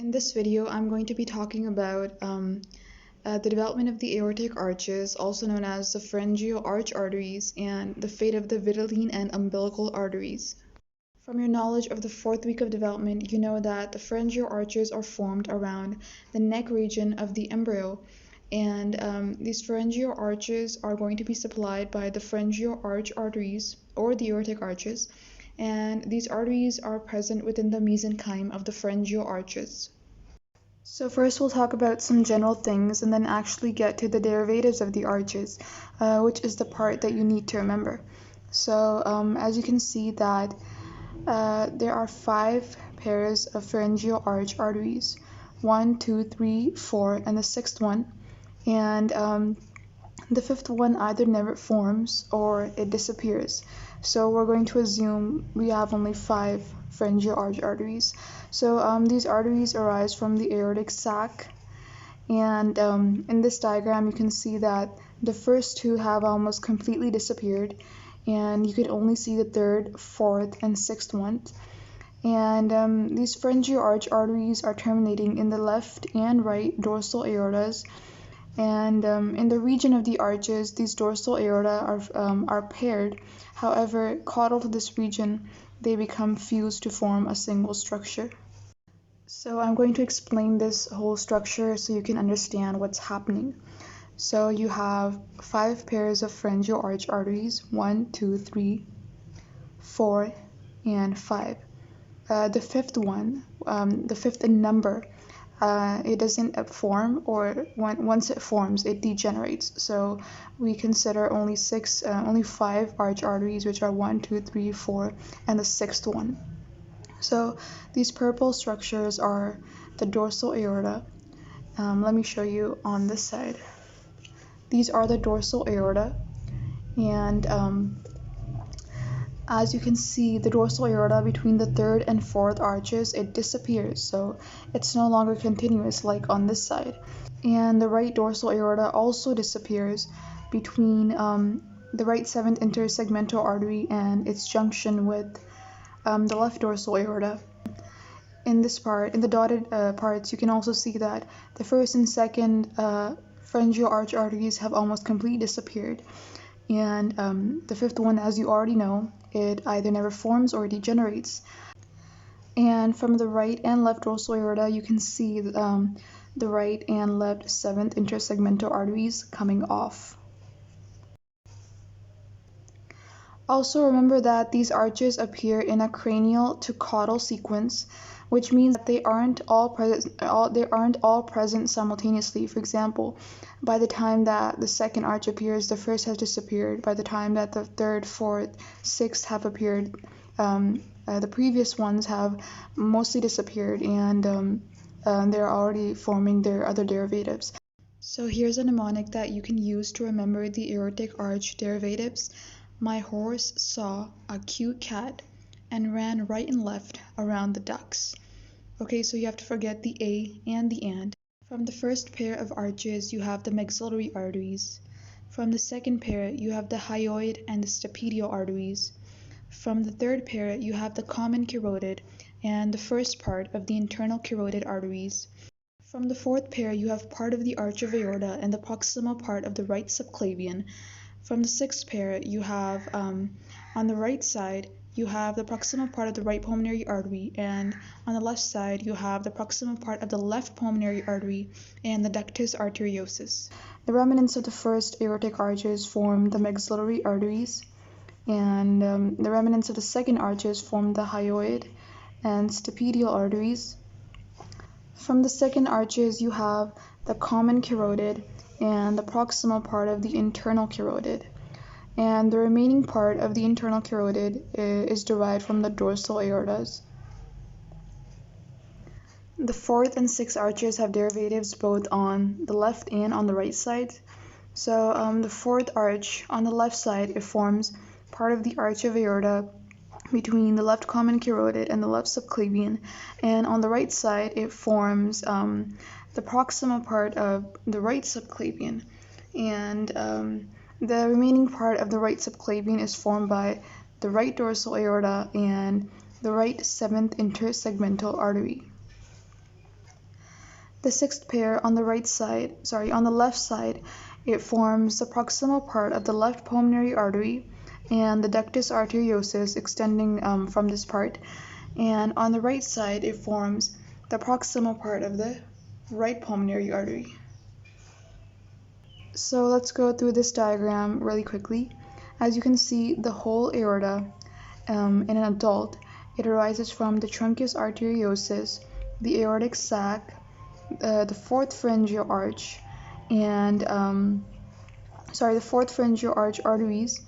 In this video, I'm going to be talking about the development of the aortic arches, also known as the pharyngeal arch arteries, and the fate of the vitelline and umbilical arteries. From your knowledge of the fourth week of development, you know that the pharyngeal arches are formed around the neck region of the embryo, and these pharyngeal arches are going to be supplied by the pharyngeal arch arteries, or the aortic arches, and these arteries are present within the mesenchyme of the pharyngeal arches. So first we'll talk about some general things and then actually get to the derivatives of the arches, which is the part that you need to remember. So as you can see that there are 5 pairs of pharyngeal arch arteries, 1, 2, 3, 4, and the 6th one. And the 5th one either never forms or it disappears. So we're going to assume we have only 5 pharyngeal arch arteries. So these arteries arise from the aortic sac, and in this diagram you can see that the first 2 have almost completely disappeared, and you can only see the 3rd, 4th, and 6th ones. And these pharyngeal arch arteries are terminating in the left and right dorsal aortas. And in the region of the arches, these dorsal aorta are paired. However, caudal to this region, they become fused to form a single structure. So I'm going to explain this whole structure so you can understand what's happening. So you have 5 pairs of pharyngeal arch arteries, 1, 2, 3, 4, and 5. The 5th one, the 5th in number, it doesn't form, or once it forms, it degenerates. So we consider only 5 arch arteries, which are 1, 2, 3, 4, and the 6th one. So these purple structures are the dorsal aorta. Let me show you on this side. These are the dorsal aorta, and as you can see, the dorsal aorta between the 3rd and 4th arches, it disappears, so it's no longer continuous like on this side. And the right dorsal aorta also disappears between the right 7th intersegmental artery and its junction with the left dorsal aorta. In this part, in the dotted parts, you can also see that the 1st and 2nd pharyngeal arch arteries have almost completely disappeared. And the 5th one, as you already know, it either never forms or degenerates. And from the right and left dorsal aorta, you can see the right and left 7th intersegmental arteries coming off. Also remember that these arches appear in a cranial to caudal sequence, which means that they aren't all present simultaneously. For example, by the time that the 2nd arch appears, the 1st has disappeared. By the time that the 3rd, 4th, 6th have appeared, the previous ones have mostly disappeared, and they're already forming their other derivatives. So here's a mnemonic that you can use to remember the aortic arch derivatives. My horse saw a cute cat and ran right and left around the ducks. Okay, so you have to forget the A and the and. From the first pair of arches, you have the maxillary arteries. From the second pair, you have the hyoid and the stapedial arteries. From the third pair, you have the common carotid and the first part of the internal carotid arteries. From the 4th pair, you have part of the arch of aorta and the proximal part of the right subclavian. From the 6th pair, you have, on the right side, you have the proximal part of the right pulmonary artery, and on the left side, you have the proximal part of the left pulmonary artery and the ductus arteriosus. The remnants of the first aortic arches form the maxillary arteries, and the remnants of the 2nd arches form the hyoid and stapedial arteries. From the 2nd arches, you have the common carotid and the proximal part of the internal carotid. And the remaining part of the internal carotid is derived from the dorsal aortas. The 4th and 6th arches have derivatives both on the left and on the right side. So the 4th arch, on the left side, it forms part of the arch of aorta between the left common carotid and the left subclavian, and on the right side, it forms the proximal part of the right subclavian, and the remaining part of the right subclavian is formed by the right dorsal aorta and the right 7th intersegmental artery. The sixth pair on the on the left side, it forms the proximal part of the left pulmonary artery and the ductus arteriosus extending from this part. And on the right side, it forms the proximal part of the right pulmonary artery. So let's go through this diagram really quickly. As you can see, the whole aorta in an adult, it arises from the truncus arteriosus, the aortic sac, the fourth pharyngeal arch, and the fourth pharyngeal arch arteries,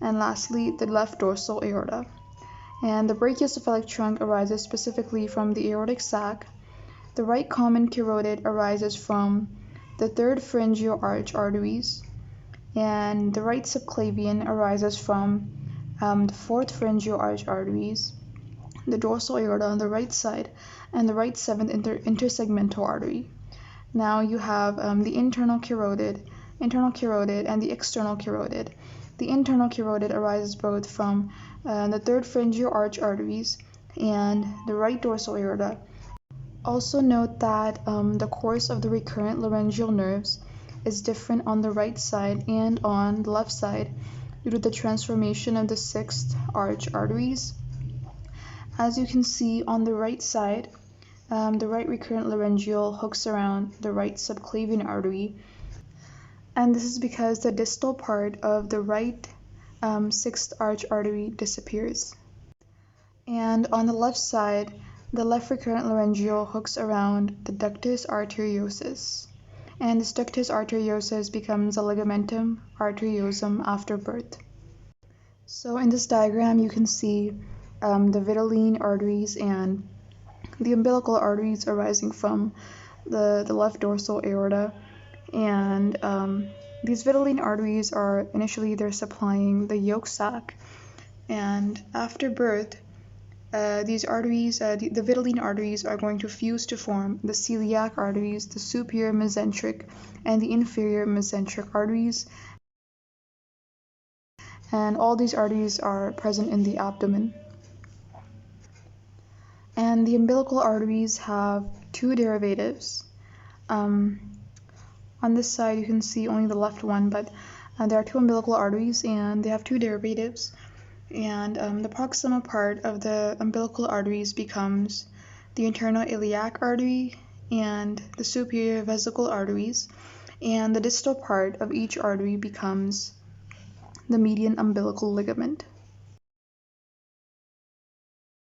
and lastly the left dorsal aorta. And the brachiocephalic trunk arises specifically from the aortic sac. The right common carotid arises from the third pharyngeal arch arteries, and the right subclavian arises from the fourth pharyngeal arch arteries, the dorsal aorta on the right side, and the right seventh intersegmental artery. Now you have the internal carotid, and the external carotid. The internal carotid arises both from the third pharyngeal arch arteries and the right dorsal aorta. Also note that the course of the recurrent laryngeal nerves is different on the right side and on the left side due to the transformation of the sixth arch arteries. As you can see on the right side, the right recurrent laryngeal hooks around the right subclavian artery, and this is because the distal part of the right sixth arch artery disappears. And on the left side, the left recurrent laryngeal hooks around the ductus arteriosus, and this ductus arteriosus becomes a ligamentum arteriosum after birth. So in this diagram, you can see the vitelline arteries and the umbilical arteries arising from the left dorsal aorta, and these vitelline arteries are initially they're supplying the yolk sac, and after birth these arteries, the vitelline arteries, are going to fuse to form the celiac arteries, the superior mesenteric and the inferior mesenteric arteries, and all these arteries are present in the abdomen. And the umbilical arteries have two derivatives. On this side you can see only the left one, but there are two umbilical arteries and they have two derivatives. And the proximal part of the umbilical arteries becomes the internal iliac artery and the superior vesical arteries, and the distal part of each artery becomes the median umbilical ligament.